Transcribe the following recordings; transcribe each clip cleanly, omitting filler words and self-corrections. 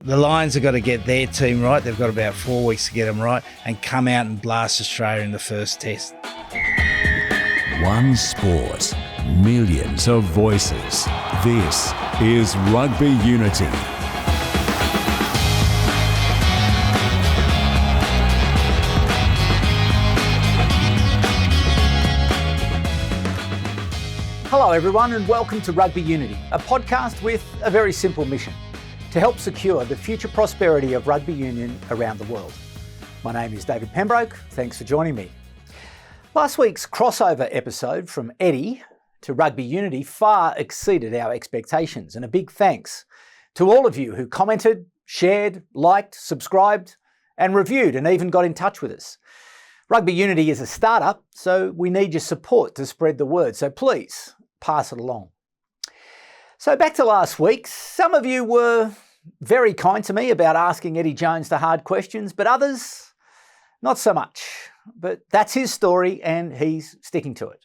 The Lions have got to get their team right. They've got about 4 weeks to get them right and come out and blast Australia in the first test. One sport, millions of voices. This is Rugby Unity. Hello everyone and welcome to Rugby Unity, a podcast with a very simple mission: to help secure the future prosperity of rugby union around the world. My name is David Pembroke, thanks for joining me. Last week's crossover episode from Eddie to Rugby Unity far exceeded our expectations, and a big thanks to all of you who commented, shared, liked, subscribed and reviewed and even got in touch with us. Rugby Unity is a startup, so we need your support to spread the word, so please pass it along. So back to last week, some of you were very kind to me about asking Eddie Jones the hard questions, but others, not so much. But that's his story and he's sticking to it.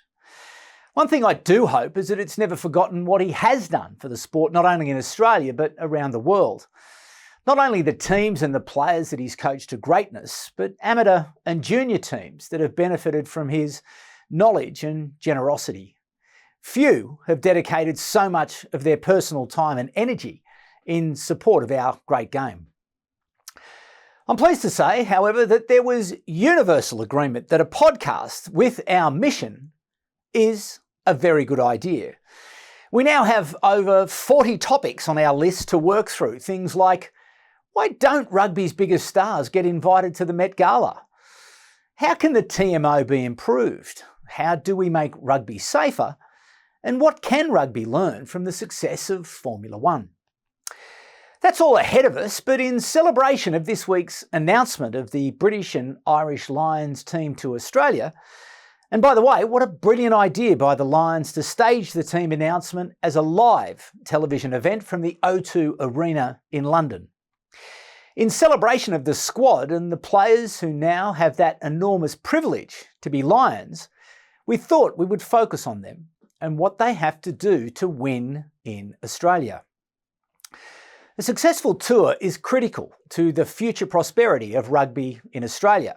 One thing I do hope is that it's never forgotten what he has done for the sport, not only in Australia, but around the world. Not only the teams and the players that he's coached to greatness, but amateur and junior teams that have benefited from his knowledge and generosity. Few have dedicated so much of their personal time and energy in support of our great game. I'm pleased to say, however, that there was universal agreement that a podcast with our mission is a very good idea. We now have over 40 topics on our list to work through. Things like, why don't rugby's biggest stars get invited to the Met Gala? How can the TMO be improved? How do we make rugby safer? And what can rugby learn from the success of Formula One? That's all ahead of us, but in celebration of this week's announcement of the British and Irish Lions team to Australia, and by the way, what a brilliant idea by the Lions to stage the team announcement as a live television event from the O2 Arena in London. In celebration of the squad and the players who now have that enormous privilege to be Lions, we thought we would focus on them and what they have to do to win in Australia. A successful tour is critical to the future prosperity of rugby in Australia.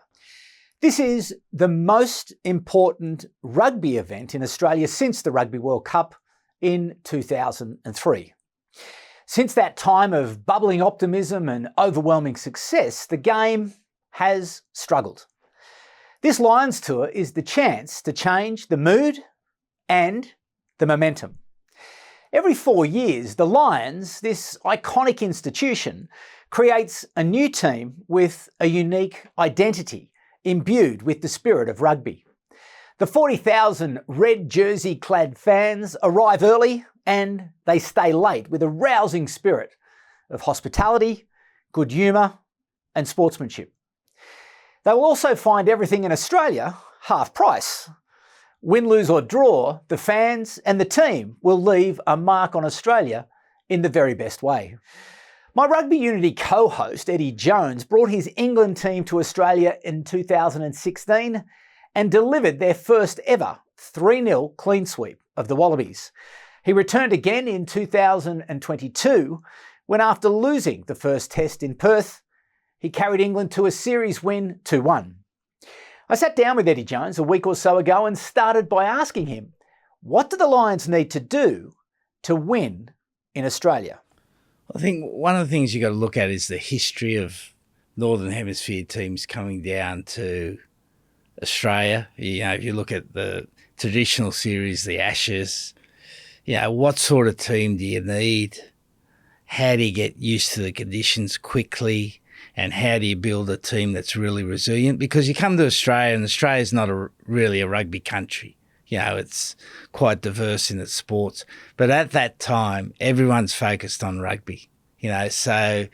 This is the most important rugby event in Australia since the Rugby World Cup in 2003. Since that time of bubbling optimism and overwhelming success, the game has struggled. This Lions tour is the chance to change the mood and the momentum. Every 4 years, the Lions, this iconic institution, creates a new team with a unique identity, imbued with the spirit of rugby. The 40,000 red jersey-clad fans arrive early and they stay late with a rousing spirit of hospitality, good humour and sportsmanship. They will also find everything in Australia half price. Win, lose or draw, the fans and the team will leave a mark on Australia in the very best way. My Rugby Unity co-host Eddie Jones brought his England team to Australia in 2016 and delivered their first ever 3-0 clean sweep of the Wallabies. He returned again in 2022 when, after losing the first test in Perth, he carried England to a series win 2-1. I sat down with Eddie Jones a week or so ago and started by asking him, what do the Lions need to do to win in Australia? I think one of the things you've got to look at is the history of Northern Hemisphere teams coming down to Australia. You know, if you look at the traditional series, the Ashes, you know, what sort of team do you need? How do you get used to the conditions quickly? And how do you build a team that's really resilient? Because you come to Australia, and Australia's not really a rugby country. You know, it's quite diverse in its sports. But at that time, everyone's focused on rugby. You know, so,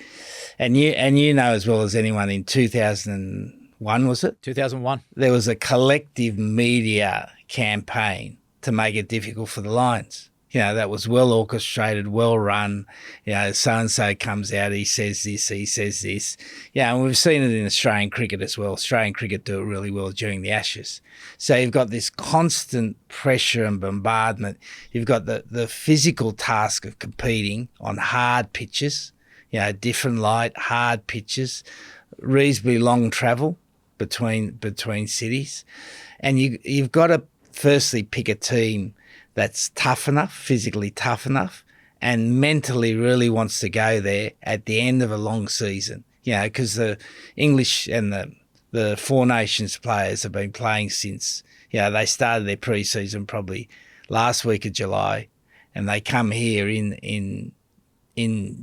and you know as well as anyone, in 2001, was it? 2001. There was a collective media campaign to make it difficult for the Lions. You know, that was well orchestrated, well run. You know, so-and-so comes out, he says this. Yeah, and we've seen it in Australian cricket as well. Australian cricket do it really well during the Ashes. So you've got this constant pressure and bombardment. You've got the physical task of competing on hard pitches. different light, hard pitches, reasonably long travel between cities. And you've got to firstly pick a team that's tough enough, physically tough enough, and mentally really wants to go there at the end of a long season. Because the English and the Four Nations players have been playing since, they started their pre-season probably last week of July, and they come here in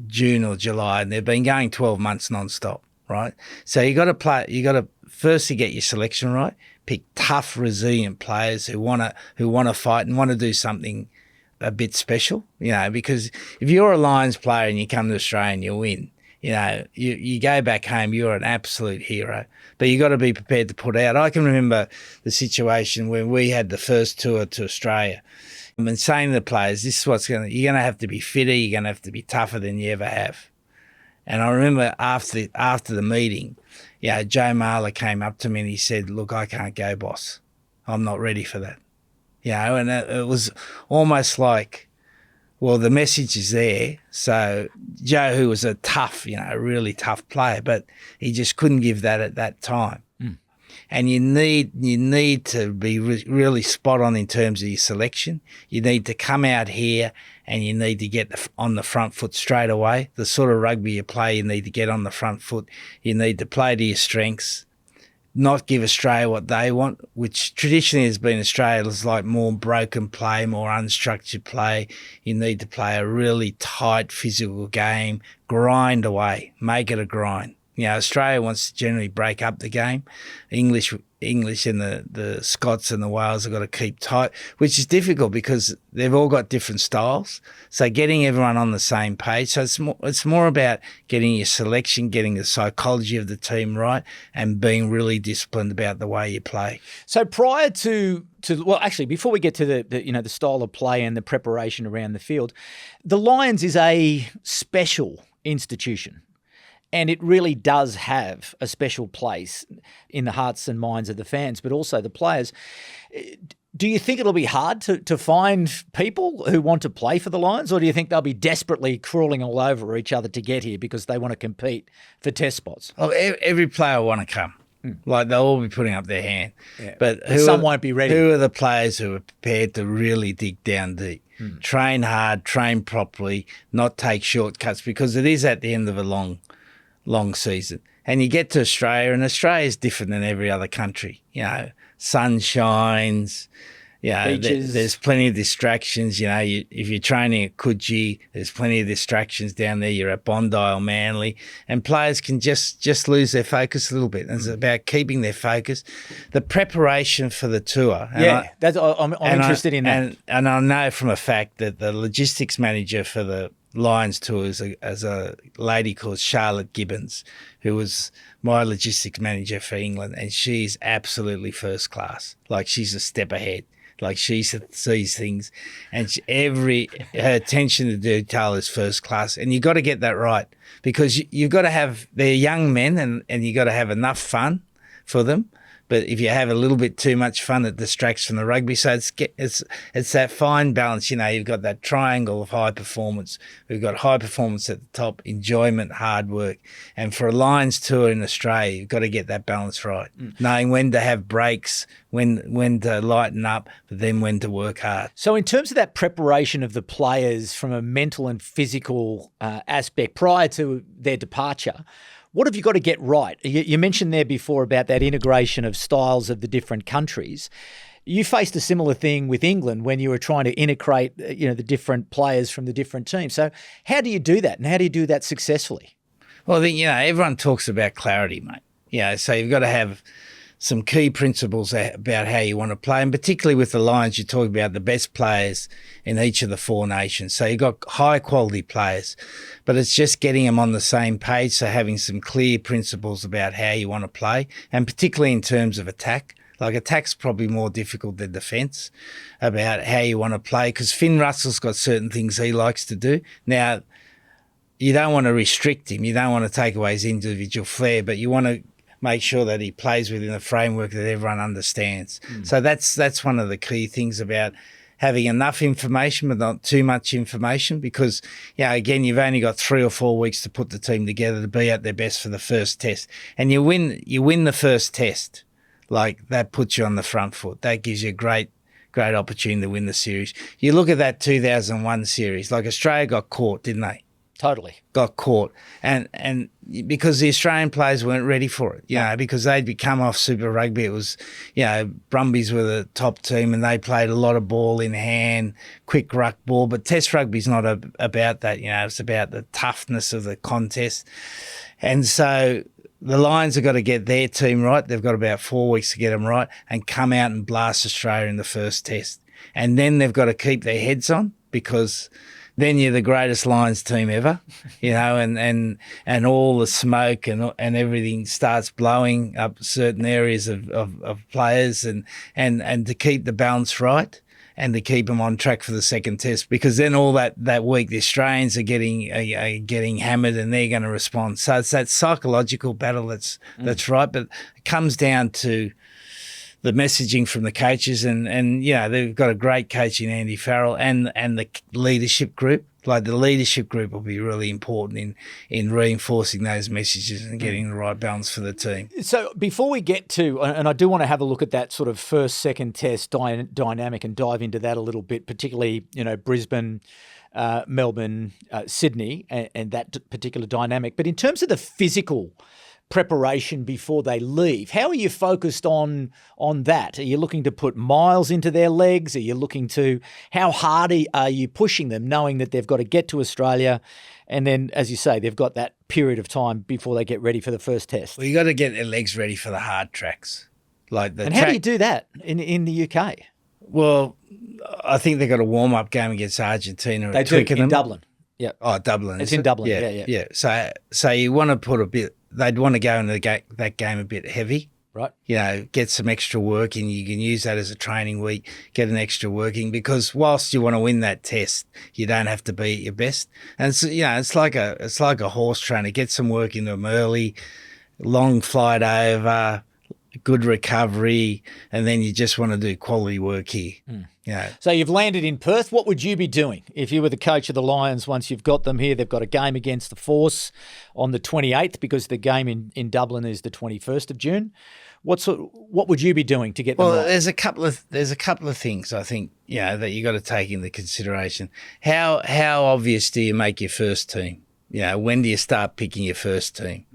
June or July, and they've been going 12 months non-stop, right? So you got to firstly get your selection right, pick tough, resilient players who want to fight and want to do something a bit special, because if you're a Lions player and you come to Australia and you win, you go back home, you're an absolute hero, but you got to be prepared to put out. I can remember the situation when we had the first tour to Australia, and saying to the players, this is you're going to have to be fitter, you're going to have to be tougher than you ever have. And I remember after the meeting, Joe Marler came up to me and he said, look, I can't go, boss. I'm not ready for that. And it was almost like, well, the message is there. So Joe, who was a tough, a really tough player, but he just couldn't give that at that time. And you need to be really spot on in terms of your selection. You need to come out here and you need to get on the front foot straight away. The sort of rugby you play, you need to get on the front foot. You need to play to your strengths, not give Australia what they want, which traditionally has been Australia's like more broken play, more unstructured play. You need to play a really tight physical game, grind away, make it a grind. Australia wants to generally break up the game. English and the Scots and the Wales have got to keep tight, which is difficult because they've all got different styles. So getting everyone on the same page. So it's more about getting your selection, getting the psychology of the team right, and being really disciplined about the way you play. So prior to well, actually, before we get to the style of play and the preparation around the field, the Lions is a special institution. And it really does have a special place in the hearts and minds of the fans, but also the players. Do you think it'll be hard to find people who want to play for the Lions, or do you think they'll be desperately crawling all over each other to get here because they want to compete for test spots? Well, every player will want to come. Like they'll all be putting up their hand. Yeah. But some won't be ready. Who are the players who are prepared to really dig down deep? Train hard, train properly, not take shortcuts, because it is at the end of a long season. And you get to Australia, and Australia is different than every other country. Sun shines, beaches. There's plenty of distractions. If you're training at Coogee, there's plenty of distractions down there. You're at Bondi or Manly, and players can just lose their focus a little bit. And it's about keeping their focus. The preparation for the tour. I'm interested in that. And I know from a fact that the logistics manager for the Lions tour is a lady called Charlotte Gibbons, who was my logistics manager for England, and she's absolutely first class. Like, she's a step ahead. Like, she sees things, and her attention to detail is first class. And you've got to get that right, because you've got to have, they're young men, and you've got to have enough fun for them. But if you have a little bit too much fun, it distracts from the rugby. So it's that fine balance. You've got that triangle of high performance. We've got high performance at the top, enjoyment, hard work. And for a Lions tour in Australia, you've got to get that balance right. Knowing when to have breaks, when to lighten up, but then when to work hard. So in terms of that preparation of the players from a mental and physical aspect prior to their departure, what have you got to get right? You mentioned there before about that integration of styles of the different countries. You faced a similar thing with England when you were trying to integrate, the different players from the different teams. So how do you do that, and how do you do that successfully? Well, everyone talks about clarity, mate. So you've got to have some key principles about how you want to play, and particularly with the Lions, you talk about the best players in each of the four nations. So you've got high quality players, but it's just getting them on the same page, so having some clear principles about how you want to play, and particularly in terms of attack. Like, attack's probably more difficult than defence, about how you want to play, because Finn Russell's got certain things he likes to do. Now, you don't want to restrict him, you don't want to take away his individual flair, but you want to make sure that he plays within a framework that everyone understands. So that's one of the key things about having enough information but not too much information because, again, you've only got 3 or 4 weeks to put the team together to be at their best for the first test. And you win the first test, like that puts you on the front foot. That gives you a great opportunity to win the series. You look at that 2001 series, like Australia got caught, didn't they? Totally. Got caught. And because the Australian players weren't ready for it, because they'd become off Super Rugby. It was, Brumbies were the top team and they played a lot of ball in hand, quick ruck ball. But Test Rugby's not about that, it's about the toughness of the contest. And so the Lions have got to get their team right. They've got about 4 weeks to get them right and come out and blast Australia in the first test. And then they've got to keep their heads on because then you're the greatest Lions team ever, and all the smoke and everything starts blowing up certain areas of players and to keep the balance right and to keep them on track for the second test, because then all that week the Australians are getting hammered and they're going to respond. So it's that psychological battle that's right, but it comes down to the messaging from the coaches and they've got a great coach in Andy Farrell and the leadership group. Like the leadership group will be really important in reinforcing those messages and getting the right balance for the team. So before we get to, and I do want to have a look at that sort of first, second test dynamic and dive into that a little bit, particularly, Brisbane, Melbourne, Sydney, and that particular dynamic. But in terms of the physical preparation before they leave, how are you focused on that? Are you looking to put miles into their legs? Are you looking to, how hard are you pushing them, knowing that they've got to get to Australia and then, as you say, they've got that period of time before they get ready for the first test? Well, you got to get their legs ready for the hard tracks. And how do you do that in the UK? Well, I think they've got a warm-up game against Argentina. They do, in Dublin. Yeah. Oh, Dublin. It's in Dublin, yeah. So you want to put they'd want to go into that game a bit heavy. Right. Get some extra work in. You can use that as a training week, get an extra working, because whilst you want to win that test, you don't have to be at your best. And so, it's like a horse trainer. Get some work into them early, long flight over, good recovery, and then you just want to do quality work here. So you've landed in Perth. What would you be doing if you were the coach of the Lions once you've got them here? They've got a game against the Force on the 28th because the game in Dublin is the 21st of June. What would you be doing to get them right? Well, there's a couple of things I think that you got to take into consideration. How obvious do you make your first team? When do you start picking your first team?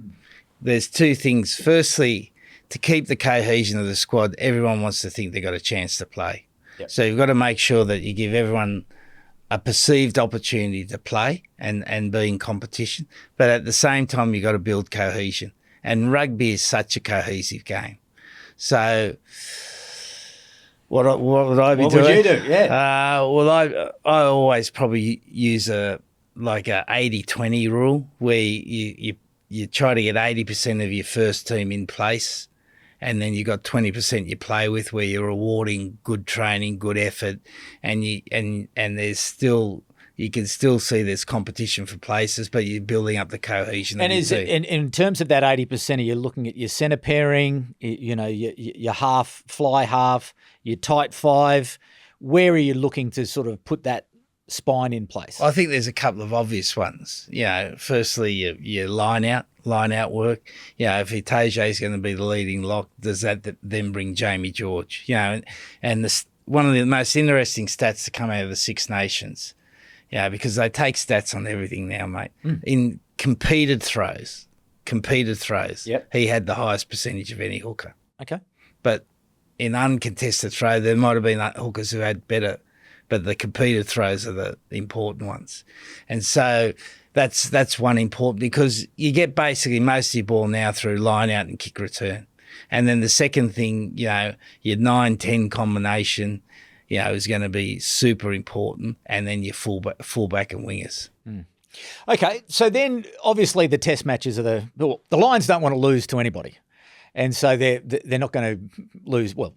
There's two things. Firstly, to keep the cohesion of the squad, everyone wants to think they've got a chance to play. Yep. So you've got to make sure that you give everyone a perceived opportunity to play and be in competition. But at the same time, you've got to build cohesion. And rugby is such a cohesive game. So what would I be doing? What would you do? Yeah. Well, I always probably use a 80-20 rule where you try to get 80% of your first team in place. And then you got 20% you play with, where you're rewarding good training, good effort, and there's still, you can still see there's competition for places, but you're building up the cohesion. And in terms of that 80%, are you looking at your centre pairing, your half, fly half, your tight five? Where are you looking to sort of put that spine in place? I think there's a couple of obvious ones. Firstly, your line out work. If Itaje is going to be the leading lock, does that then bring Jamie George? And one of the most interesting stats to come out of the Six Nations, because they take stats on everything now, mate. In competed throws, Yep. he had the highest percentage of any hooker. Okay. But in uncontested throw, there might have been hookers who had better, but the competed throws are the important ones. And so that's one important, because you get basically most of your ball now through line out and kick return. And then the second thing, your 9-10 combination, is going to be super important. And then your fullback and wingers. Okay. So then obviously the test matches are the Lions don't want to lose to anybody. And so they're not going to lose. Well,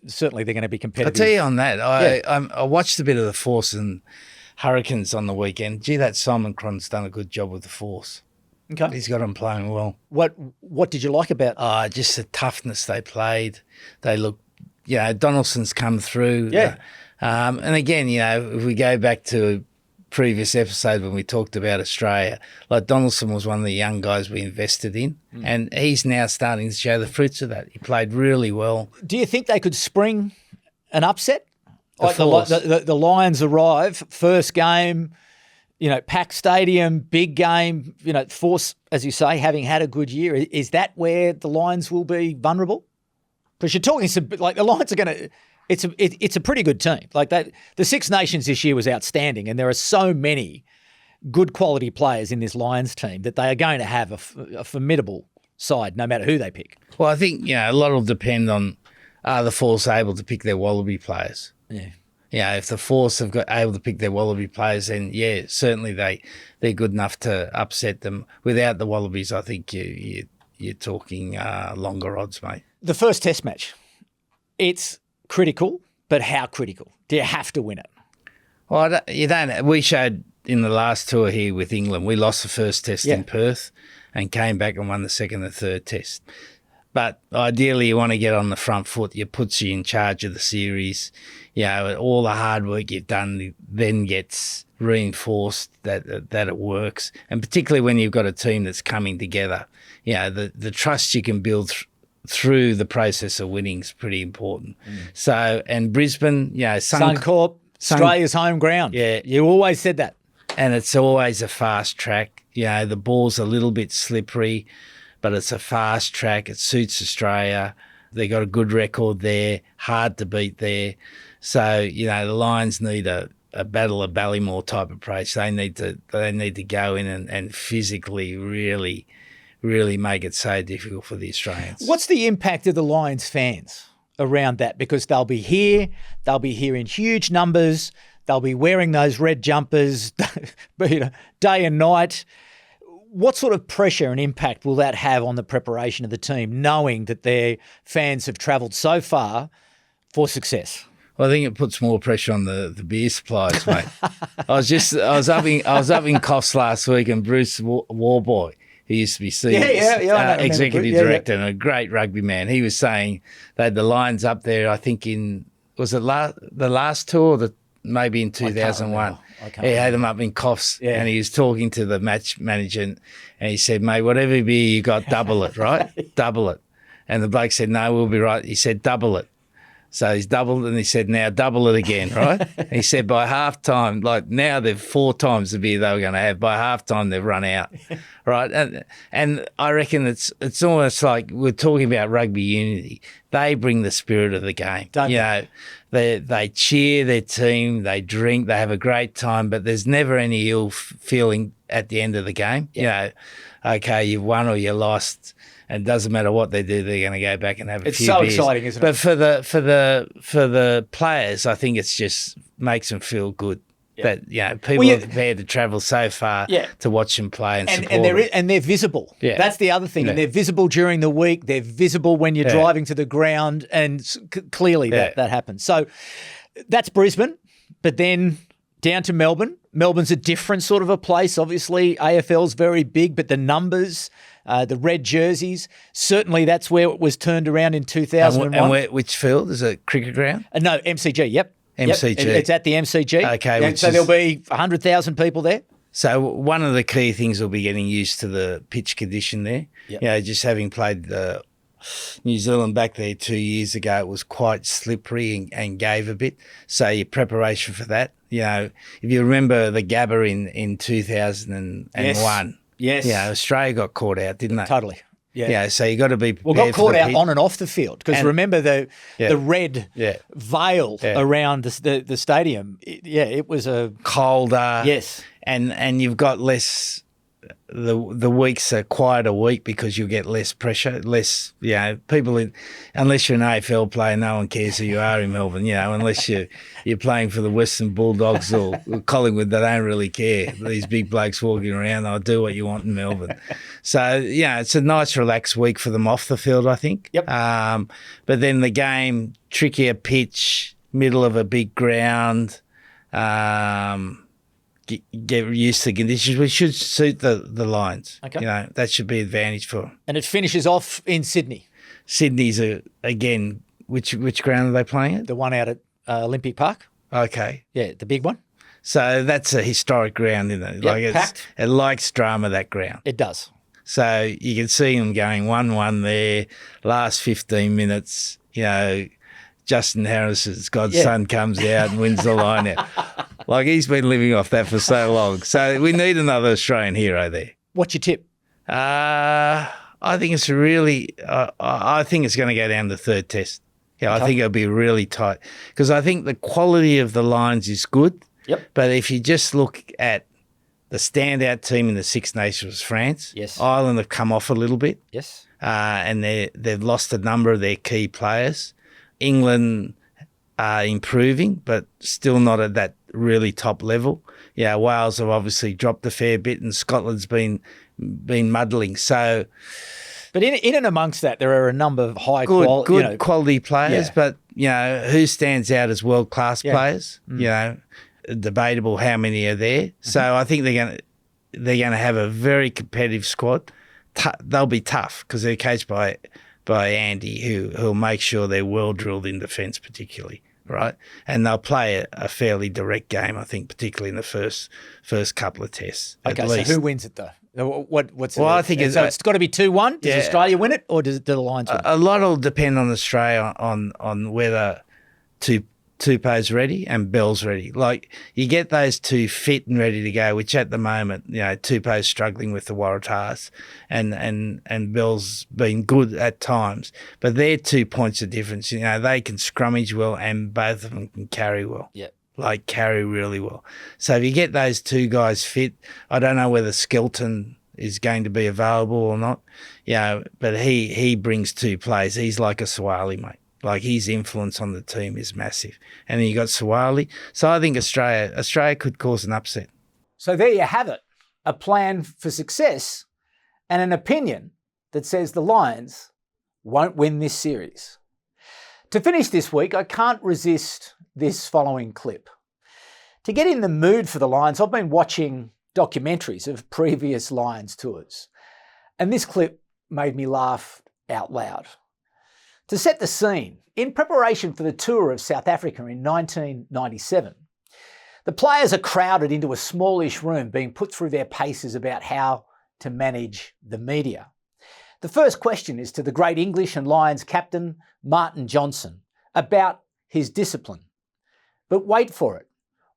certainly they're going to be competitive. I'll tell you on that. I watched a bit of the Force and Hurricanes on the weekend. Gee, that Simon Cron's done a good job with the Force. Okay. He's got them playing well. What did you like about? Just the toughness they played. They look, Donaldson's come through. Yeah. And again, if we go back to a previous episode when we talked about Australia, like Donaldson was one of the young guys we invested in, and he's now starting to show the fruits of that. He played really well. Do you think they could spring an upset? Like Force. the Lions arrive, first game, packed stadium, big game, Force, as you say, having had a good year. Is that where the Lions will be vulnerable? Because you're talking like the Lions are going to. It's a pretty good team. Like that, the Six Nations this year was outstanding, and there are so many good quality players in this Lions team that they are going to have a formidable side, no matter who they pick. Well, I think a lot will depend on are the Force able to pick their Wallaby players. Yeah. If the Force have got able to pick their Wallaby players, then certainly they're good enough to upset them. Without the Wallabies, I think you're talking longer odds, mate. The first Test match, it's critical, but how critical? Do you have to win it? Well, you don't. We showed in the last tour here with England, we lost the first Test in Perth and came back and won the second and third Test. But ideally, you want to get on the front foot. It puts you in charge of the series. All the hard work you've done then gets reinforced that it works. And particularly when you've got a team that's coming together, the trust you can build through the process of winning is pretty important. So, and Brisbane, Suncorp, Australia's home ground. Yeah. You always said that. And it's always a fast track. The ball's a little bit slippery, but it's a fast track. It suits Australia. They got a good record there, hard to beat there. So, the Lions need a Battle of Ballymore type approach. They need to go in and physically really make it so difficult for the Australians. What's the impact of the Lions fans around that? Because they'll be here in huge numbers, they'll be wearing those red jumpers day and night. What sort of pressure and impact will that have on the preparation of the team, knowing that their fans have travelled so far for success? Well, I think it puts more pressure on the beer suppliers, mate. I was up in Coffs last week, and Bruce Warboy, he used to be executive director and a great rugby man. He was saying they had the Lions up there, I think was it the last tour or maybe in 2001. He had them up in Coffs and he was talking to the match manager and he said, mate, whatever beer you got, double it, right? Double it. And the bloke said, no, we'll be right. He said, double it. So he's doubled and he said, now double it again, right? He said by half-time, like now they've 4 times the beer they were going to have. By half-time, they've run out, right? And I reckon it's almost like we're talking about rugby unity. They bring the spirit of the game. They cheer their team, they drink, they have a great time, but there's never any ill feeling at the end of the game. Okay, you've won or you lost. And it doesn't matter what they do, they're going to go back and have a few beers. It's so exciting, isn't it? But for the players, I think it's just makes them feel good that people are prepared to travel so far to watch them play and support them. And they're visible. Yeah. That's the other thing. And they're visible during the week. They're visible when you're driving to the ground, and clearly that happens. So that's Brisbane, but then down to Melbourne. Melbourne's a different sort of a place. Obviously, AFL's very big, but the numbers, the red jerseys, certainly that's where it was turned around in 2001. And which field? Is it cricket ground? No, MCG, yep. MCG. Yep. It's at the MCG. Okay. So there'll be 100,000 people there. So one of the key things will be getting used to the pitch condition there. Yep. Just having played New Zealand back there 2 years ago, it was quite slippery and gave a bit. So your preparation for that. If you remember the Gabba in 2001, yes. Australia got caught out, didn't they? Totally. Yeah. So you got to be prepared. Well, got caught out on and off the field because remember the red veil around the stadium. It was a colder. Yes, and you've got less. The weeks are quieter week because you get less pressure, less, people unless you're an AFL player, no one cares who you are in Melbourne, unless you're playing for the Western Bulldogs or Collingwood, they don't really care. These big blokes walking around, they'll do what you want in Melbourne. So, it's a nice relaxed week for them off the field, I think. Yep. But then the game, trickier pitch, middle of a big ground, get used to the conditions, which should suit the Lions. Okay. That should be an advantage for them. And it finishes off in Sydney. Sydney's, again, which ground are they playing at? The one out at Olympic Park. Okay. Yeah, the big one. So that's a historic ground, isn't it? Yep, packed. It likes drama, that ground. It does. So you can see them going 1-1 there, last 15 minutes, Justin Harris's godson comes out and wins the line out. Like, he's been living off that for so long. So we need another Australian hero there. What's your tip? I think it's I think it's going to go down to third test. Yeah, I think it'll be really tight because I think the quality of the lines is good. Yep. But if you just look at the standout team in the Six Nations was France. Yes. Ireland have come off a little bit. Yes. And they've lost a number of their key players. England are improving, but still not at that really top level. Yeah, Wales have obviously dropped a fair bit, and Scotland's been muddling. So, but in and amongst that, there are a number of good quality players. Yeah. But who stands out as world class players? Debatable how many are there. So I think they're going to have a very competitive squad. They'll be tough because they're coached by Andy, who'll make sure they're well drilled in defence, particularly, right? And they'll play a fairly direct game, I think, particularly in the first couple of tests. Okay, at least. So who wins it though? I think it's got to be 2-1. Does Australia win it, or do the Lions win it? A lot will depend on Australia on whether Tupou's ready and Bell's ready. Like, you get those two fit and ready to go, which at the moment, Tupou's struggling with the Waratahs and Bell's been good at times. But they're 2 points of difference. They can scrummage well and both of them can carry well. Yeah. Like, carry really well. So if you get those two guys fit, I don't know whether Skelton is going to be available or not. But he brings two plays. He's like a Swali, mate. Like, his influence on the team is massive. And then you got Swali. So I think Australia could cause an upset. So there you have it. A plan for success and an opinion that says the Lions won't win this series. To finish this week, I can't resist this following clip. To get in the mood for the Lions, I've been watching documentaries of previous Lions tours. And this clip made me laugh out loud. To set the scene, in preparation for the tour of South Africa in 1997, the players are crowded into a smallish room being put through their paces about how to manage the media. The first question is to the great English and Lions captain, Martin Johnson, about his discipline. But wait for it.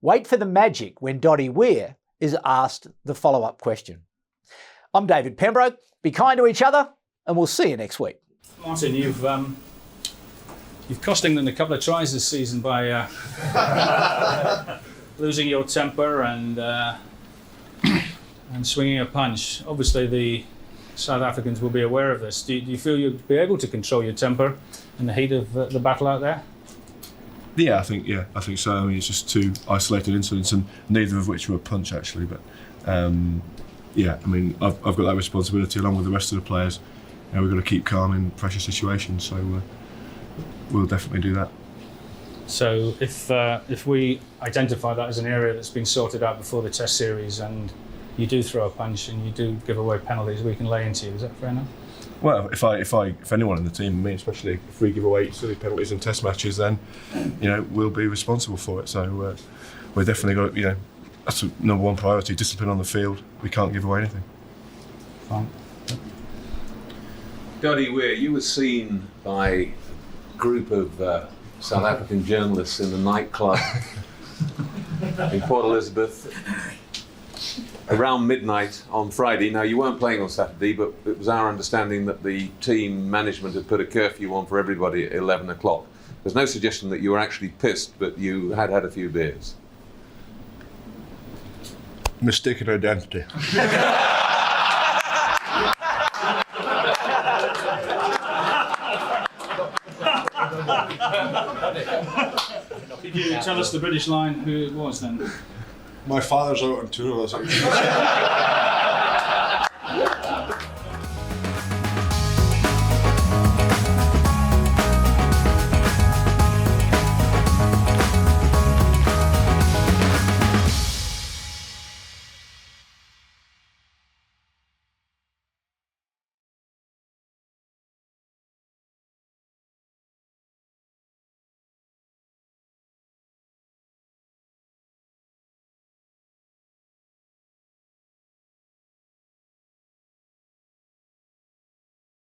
Wait for the magic when Dotty Weir is asked the follow-up question. I'm David Pembroke. Be kind to each other, and we'll see you next week. Martin, you've cost England a couple of tries this season by losing your temper and swinging a punch. Obviously, the South Africans will be aware of this. Do you feel you'll be able to control your temper in the heat of the battle out there? Yeah, I think so. I mean, it's just two isolated incidents, and neither of which were a punch, actually. But I mean, I've got that responsibility along with the rest of the players. We've got to keep calm in pressure situations, so we'll definitely do that. So if we identify that as an area that's been sorted out before the Test series, and you do throw a punch and you do give away penalties, we can lay into you. Is that fair enough? Well, if anyone in the team, me especially, if we give away silly penalties in Test matches, then we'll be responsible for it. So we're definitely got that's the number one priority: discipline on the field. We can't give away anything. Fine. Dotty Weir, you were seen by a group of South African journalists in the nightclub in Port Elizabeth around midnight on Friday. Now, you weren't playing on Saturday, but it was our understanding that the team management had put a curfew on for everybody at 11 o'clock. There's no suggestion that you were actually pissed, but you had a few beers. Mistaken identity. Could you tell us the British line who it was then? My father's out on tour.